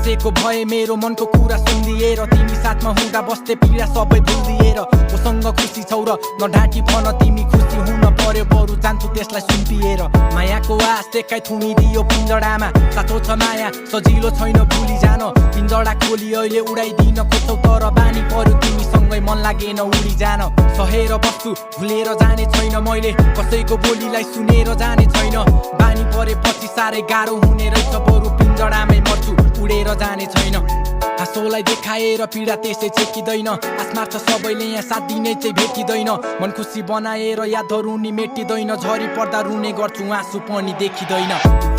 बसेको भए मेरो मनको कुरा सुनिदिएर तिमी साथमा हुँदा बस्दै पीडा सबै भुलिदिएर कोसँग खुसी छौ र नढाँटी भन तिमी खुसी हुन पर्यो बरु जान्छु त्यसलाई सुम्पिएर मायाको आस देखाइ थुनिदियो पिञ्जडामा साँचो छ माया सजिलो छैन भुली जान पिञ्जडा खोली अहिले उडाइदिन खोज्छौ तर बानी पर्यो तिमीसँगै मन लागेन उडी जान सहेर बस्छु भुलेर जाने छैन मैले कसैको बोलीलाई सुनेर जाने छैन बानी परेपछि साह्रै गाह्रो हुने रहेछ बरु पिञ्जडामै मर्छु उडेर जाने छैन हाँसोलाई देखाएर पीडा त्यसै छेकिँदैन आस मार्छ सबैले यहाँ साथ दिने चाहिँ भेटिँदैन मन खुसी बनाएर यादहरू नि मेटिँदैन झरी पर्दा रुने गर्छु आँसु पनि देखिँदैन